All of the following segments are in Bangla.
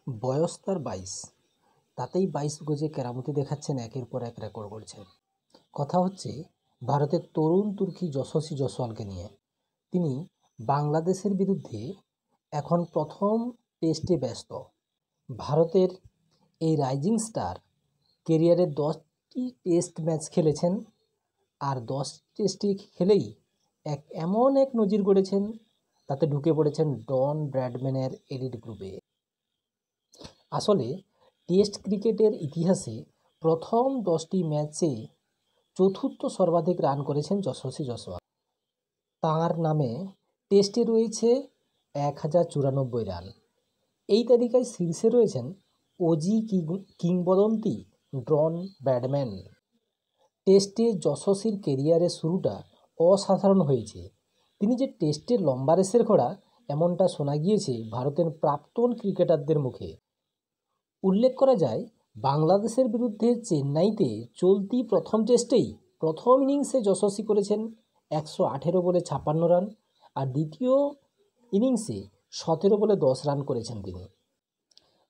বয়স তার 22, তাতেই 22 গজে কেরামতি দেখাচ্ছেন, একের পর এক রেকর্ড করছেন। কথা হচ্ছে ভারতের তরুণ তুর্কি যশস্বী জয়সওয়ালকে নিয়ে। তিনি বাংলাদেশের বিরুদ্ধে এখন প্রথম টেস্টে ব্যস্ত। ভারতের এই রাইজিং স্টার কেরিয়ারে 10টি টেস্ট ম্যাচ খেলেছেন, আর 10 টেস্টে খেলেই এমন এক নজির গড়েছেন, তাতে ঢুকে পড়েছেন ডন ব্র্যাডম্যানের এলিট গ্রুপে। আসলে টেস্ট ক্রিকেটের ইতিহাসে প্রথম 10টি ম্যাচে চতুর্থ সর্বাধিক রান করেছেন যশস্বী জয়সওয়াল। তাঁর নামে টেস্টে রয়েছে 1094 রান। এই তালিকায় শীর্ষে রয়েছেন অজি কিংবদন্তি ডন ব্র্যাডম্যান। টেস্টে যশস্বীর কেরিয়ারের শুরুটা অসাধারণ হয়েছে। তিনি যে টেস্টের লম্বা রেসের ঘোড়া, এমনটা শোনা গিয়েছে ভারতের প্রাক্তন ক্রিকেটারদের মুখে। উল্লেখ করা যায়, বাংলাদেশের বিরুদ্ধে চেন্নাইতে চলতি প্রথম টেস্টেই প্রথম ইনিংসে যশস্বী করেছেন 118 বলে 56 রান, আর দ্বিতীয় ইনিংসে 17 বলে 10 রান করেছেন তিনি।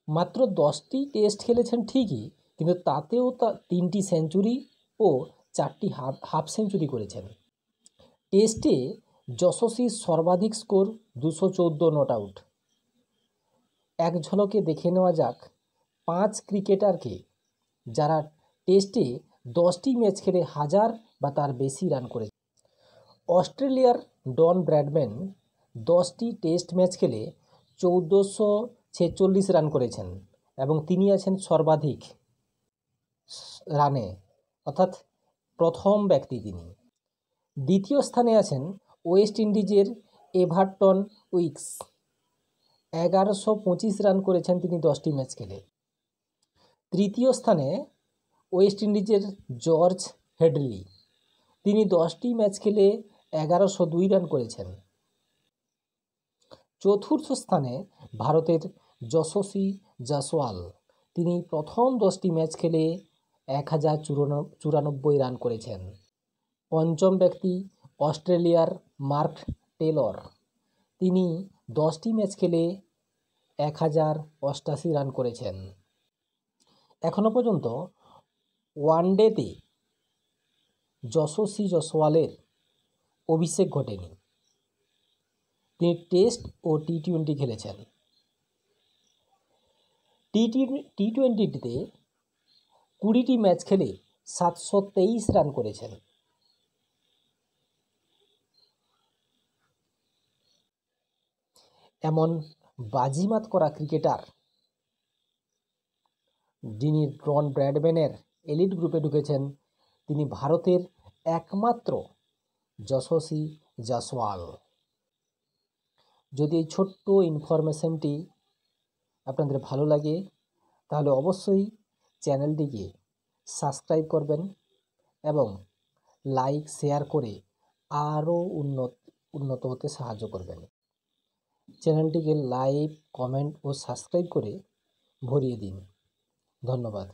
মাত্র 10টি টেস্ট খেলেছেন ঠিকই, কিন্তু তাতেও 3টি সেঞ্চুরি ও 4টি হাফ সেঞ্চুরি করেছেন। টেস্টে যশস্বীর সর্বাধিক স্কোর 214 নট আউট। এক ঝলকে দেখে নেওয়া যাক 5 ক্রিকেটারকে যারা টেস্টে 10টি ম্যাচ খেলে 1000 বা তার বেশি রান করেছে। অস্ট্রেলিয়ার ডন ব্র্যাডম্যান 10টি টেস্ট ম্যাচ খেলে 1446 রান করেছেন এবং তিনি আছেন সর্বাধিক রানে, অর্থাৎ প্রথম ব্যক্তি তিনি। দ্বিতীয় স্থানে আছেন ওয়েস্ট ইন্ডিজের এভারটন উইক্স, 1125 রান করেছেন তিনি 10টি ম্যাচ খেলে। তৃতীয় স্থানে ওয়েস্ট ইন্ডিজের জর্জ হেডলি, তিনি 10টি ম্যাচ খেলে 1102 রান করেছেন। চতুর্থ স্থানে ভারতের যশস্বী জয়সওয়াল, তিনি প্রথম 10টি ম্যাচ খেলে 1094 রান করেছেন। পঞ্চম ব্যক্তি অস্ট্রেলিয়ার মার্ক টেলর, তিনি 10টি ম্যাচ খেলে 1088 রান করেছেন। এখনও পর্যন্ত ওয়ানডেতে যশস্বী জয়সওয়ালের অভিষেক ঘটেনি। তিনি টেস্ট ও টি-20 খেলেছেন। টি-20তে 20টি ম্যাচ খেলে 723 রান করেছেন। এমন বাজিমাত করা ক্রিকেটার যিনি ডন ব্র্যাডম্যানের এলিট গ্রুপে ঢুকেছেন, তিনি ভারতের একমাত্র যশস্বী জয়সওয়াল। যদি এই ছোট্ট ইনফরমেশনটি আপনাদের ভালো লাগে, তাহলে অবশ্যই চ্যানেলটিকে সাবস্ক্রাইব করবেন এবং লাইক শেয়ার করে আরও উন্নত হতে সাহায্য করবেন। চ্যানেলটিকে লাইক, কমেন্ট ও সাবস্ক্রাইব করে ভরিয়ে দিন। ধন্যবাদ।